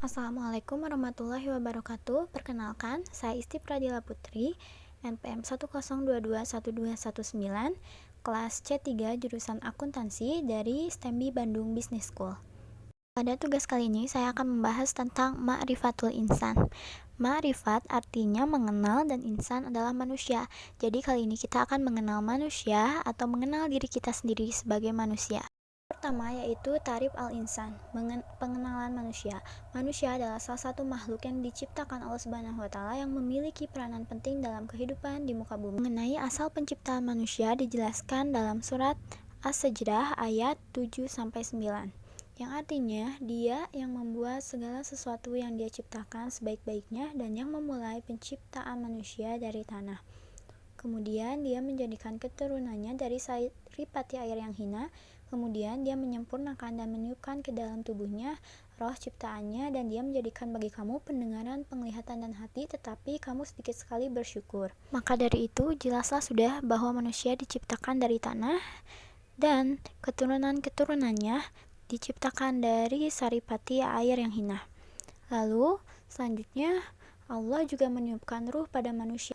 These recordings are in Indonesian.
Assalamualaikum warahmatullahi wabarakatuh. Perkenalkan, saya Isti Pradila Putri, NPM 102212119, kelas C3 jurusan Akuntansi dari STEMBI Bandung Business School. Pada tugas kali ini, saya akan membahas tentang Ma'rifatul Insan. Ma'rifat artinya mengenal dan insan adalah manusia. Jadi kali ini kita akan mengenal manusia atau mengenal diri kita sendiri sebagai manusia. Pertama yaitu Ta'rif al-Insan, pengenalan manusia. Manusia adalah salah satu makhluk yang diciptakan Allah Subhanahu wa taala yang memiliki peranan penting dalam kehidupan di muka bumi. Mengenai asal penciptaan manusia dijelaskan dalam surat As-Sajdah ayat 7 sampai 9. Yang artinya dia yang membuat segala sesuatu yang dia ciptakan sebaik-baiknya dan yang memulai penciptaan manusia dari tanah. Kemudian dia menjadikan keturunannya dari saripati air yang hina. Kemudian dia menyempurnakan dan meniupkan ke dalam tubuhnya roh ciptaannya, dan dia menjadikan bagi kamu pendengaran, penglihatan, dan hati, tetapi kamu sedikit sekali bersyukur. Maka dari itu jelaslah sudah bahwa manusia diciptakan dari tanah dan keturunan-keturunannya diciptakan dari saripati air yang hina. Lalu selanjutnya Allah juga meniupkan ruh pada manusia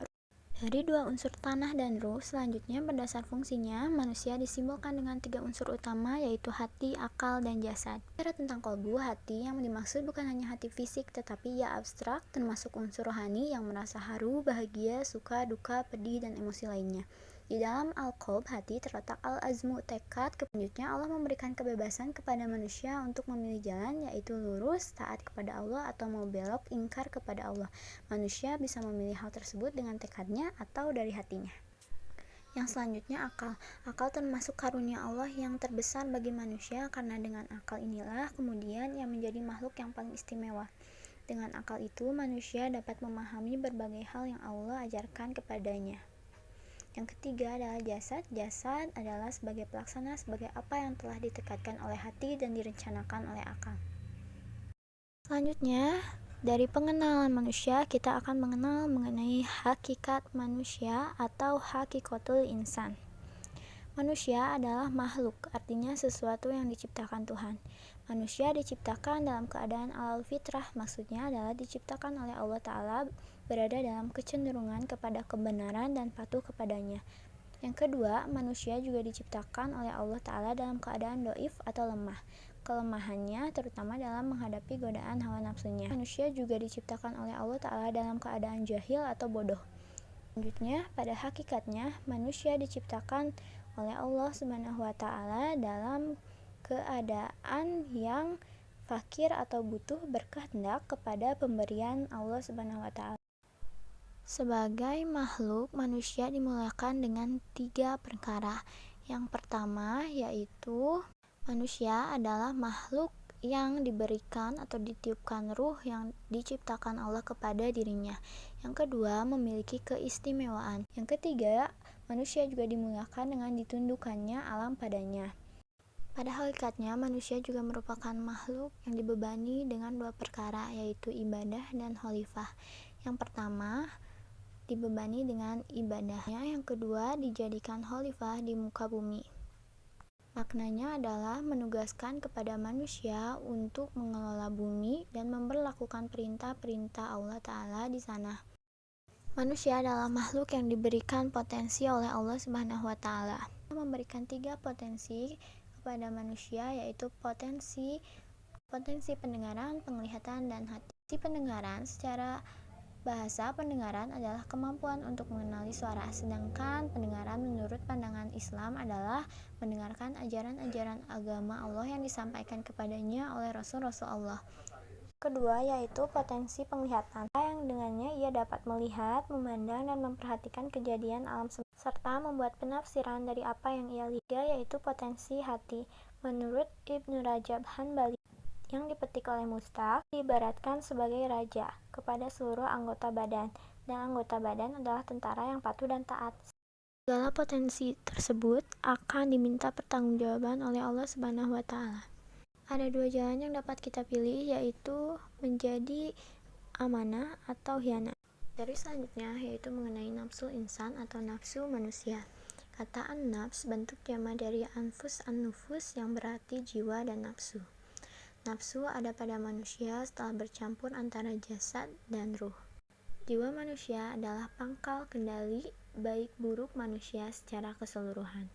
dari dua unsur tanah dan ruh. Selanjutnya berdasar fungsinya, manusia disimbolkan dengan tiga unsur utama, yaitu hati, akal, dan jasad. Bicara tentang kolbu, hati yang dimaksud bukan hanya hati fisik, tetapi ia abstrak, termasuk unsur rohani yang merasa haru, bahagia, suka, duka, pedih, dan emosi lainnya. Di dalam al-qalb, hati, terletak al-azmu, tekad. Selanjutnya Allah memberikan kebebasan kepada manusia untuk memilih jalan, yaitu lurus, taat kepada Allah, atau mau belok, ingkar kepada Allah. Manusia bisa memilih hal tersebut dengan tekadnya atau dari hatinya. Yang selanjutnya akal. Akal termasuk karunia Allah yang terbesar bagi manusia, karena dengan akal inilah kemudian yang menjadi makhluk yang paling istimewa. Dengan akal itu manusia dapat memahami berbagai hal yang Allah ajarkan kepadanya. Yang ketiga adalah jasad. Jasad adalah sebagai pelaksana sebagai apa yang telah ditekadkan oleh hati dan direncanakan oleh akal. Selanjutnya, dari pengenalan manusia, kita akan mengenal mengenai hakikat manusia atau hakikatul insan. Manusia adalah makhluk, artinya sesuatu yang diciptakan Tuhan. Manusia diciptakan dalam keadaan alal fitrah, maksudnya adalah diciptakan oleh Allah Ta'ala berada dalam kecenderungan kepada kebenaran dan patuh kepadanya. Yang kedua, manusia juga diciptakan oleh Allah Ta'ala dalam keadaan doif atau lemah. Kelemahannya terutama dalam menghadapi godaan hawa nafsunya. Manusia juga diciptakan oleh Allah Ta'ala dalam keadaan jahil atau bodoh. Selanjutnya, pada hakikatnya, manusia diciptakan oleh Allah Subhanahu wa Ta'ala dalam keadaan yang fakir atau butuh, berkehendak kepada pemberian Allah Subhanahu wa Ta'ala. Sebagai makhluk, manusia dimuliakan dengan tiga perkara. Yang pertama yaitu manusia adalah makhluk yang diberikan atau ditiupkan ruh yang diciptakan Allah kepada dirinya. Yang kedua, memiliki keistimewaan. Yang ketiga, manusia juga dimuliakan dengan ditundukkannya alam padanya. Pada hakikatnya, manusia juga merupakan makhluk yang dibebani dengan dua perkara, yaitu ibadah dan khalifah. Yang pertama, dibebani dengan ibadahnya. Yang kedua, dijadikan khalifah di muka bumi. Maknanya adalah menugaskan kepada manusia untuk mengelola bumi dan memperlakukan perintah-perintah Allah Ta'ala di sana. Manusia adalah makhluk yang diberikan potensi oleh Allah Subhanahu wa Ta'ala. Memberikan tiga potensi kepada manusia, yaitu potensi pendengaran, penglihatan, dan hati. Pendengaran secara bahasa, pendengaran adalah kemampuan untuk mengenali suara, sedangkan pendengaran menurut pandangan Islam adalah mendengarkan ajaran-ajaran agama Allah yang disampaikan kepadanya oleh Rasul-Rasul Allah. Kedua yaitu potensi penglihatan, yang dengannya ia dapat melihat, memandang, dan memperhatikan kejadian alam semesta, serta membuat penafsiran dari apa yang ia lihat. Yaitu potensi hati. Menurut Ibnu Rajab Hanbali, yang dipetik oleh Mustaq, diibaratkan sebagai raja kepada seluruh anggota badan, dan anggota badan adalah tentara yang patuh dan taat. Segala potensi tersebut akan diminta pertanggungjawaban oleh Allah Subhanahu wa Ta'ala. Ada dua jalan yang dapat kita pilih, yaitu menjadi amanah atau hianat. Dari selanjutnya yaitu mengenai nafsu insan atau nafsu manusia. Kata an-nafs bentuk jama dari anfus, an-nufus, yang berarti jiwa dan nafsu. Nafsu ada pada manusia setelah bercampur antara jasad dan ruh. Jiwa manusia adalah pangkal kendali baik buruk manusia secara keseluruhan.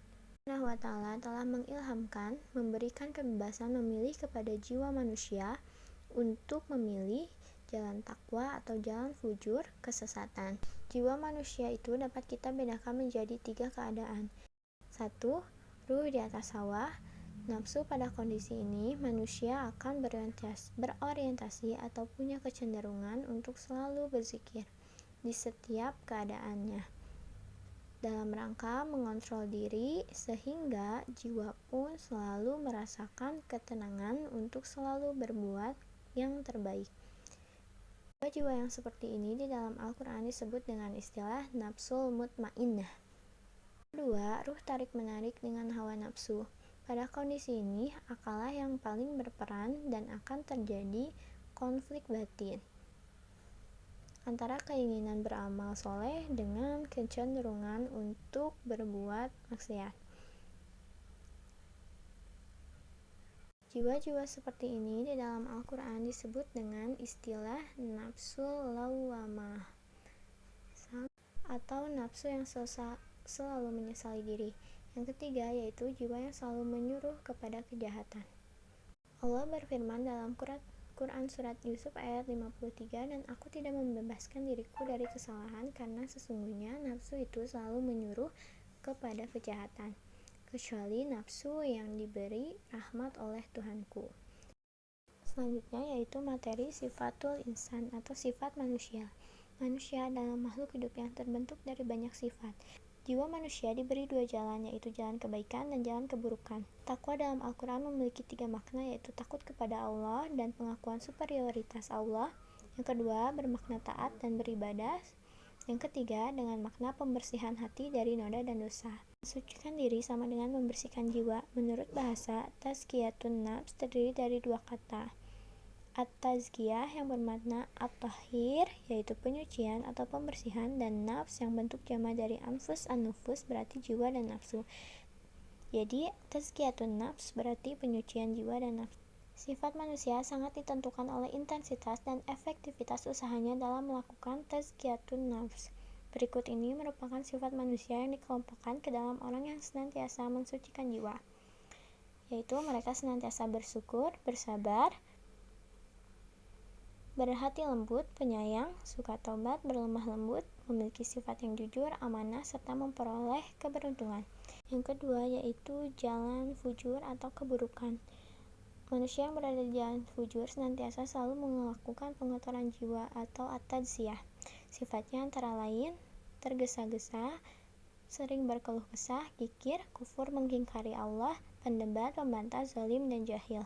Allah SWT telah mengilhamkan, memberikan kebebasan memilih kepada jiwa manusia untuk memilih jalan takwa atau jalan fujur, kesesatan. Jiwa manusia itu dapat kita bedakan menjadi 3 keadaan. 1. Ruh di atas hawa. Nafsu. Pada kondisi ini, manusia akan berorientasi atau punya kecenderungan untuk selalu berzikir di setiap keadaannya, dalam rangka mengontrol diri, sehingga jiwa pun selalu merasakan ketenangan untuk selalu berbuat yang terbaik. Jiwa yang seperti ini di dalam Al-Quran disebut dengan istilah nafsul mutmainnah. Kedua, ruh tarik-menarik dengan hawa nafsu. Pada kondisi ini, akallah yang paling berperan dan akan terjadi konflik batin antara keinginan beramal soleh dengan kecenderungan untuk berbuat maksiat. Jiwa-jiwa seperti ini di dalam Al-Quran disebut dengan istilah nafsul lawwamah atau nafsu yang selalu menyesali diri. Yang ketiga yaitu jiwa yang selalu menyuruh kepada kejahatan. Allah berfirman dalam Quran Surat Yusuf ayat 53, dan aku tidak membebaskan diriku dari kesalahan karena sesungguhnya nafsu itu selalu menyuruh kepada kejahatan, kecuali nafsu yang diberi rahmat oleh Tuhanku. Selanjutnya yaitu materi sifatul insan atau sifat manusia. Manusia adalah makhluk hidup yang terbentuk dari banyak sifat. Jiwa manusia diberi 2 jalan, yaitu jalan kebaikan dan jalan keburukan. Takwa dalam Al-Quran memiliki 3 makna, yaitu takut kepada Allah dan pengakuan superioritas Allah. Yang kedua, bermakna taat dan beribadah. Yang ketiga, dengan makna pembersihan hati dari noda dan dosa. Mensucikan diri sama dengan membersihkan jiwa. Menurut bahasa, tazkiyatun nafs terdiri dari 2 kata. At-tazkiyah yang bermakna at-tahhir, yaitu penyucian atau pembersihan, dan nafs yang bentuk jama dari anfus, an-nufus berarti jiwa dan nafsu. Jadi tazkiyatun nafs berarti penyucian jiwa dan nafsu. Sifat manusia sangat ditentukan oleh intensitas dan efektivitas usahanya dalam melakukan tazkiyatun nafs. Berikut ini merupakan sifat manusia yang dikelompokkan ke dalam orang yang senantiasa mensucikan jiwa, yaitu mereka senantiasa bersyukur, bersabar, berhati lembut, penyayang, suka taubat, berlemah lembut, memiliki sifat yang jujur, amanah, serta memperoleh keberuntungan. Yang kedua yaitu jalan fujur atau keburukan. Manusia yang berada di jalan fujur senantiasa selalu melakukan pengotoran jiwa atau at-tadzkiyah. Sifatnya antara lain tergesa-gesa, sering berkeluh kesah, kikir, kufur, mengingkari Allah, pendebat, pembantah, zalim, dan jahil.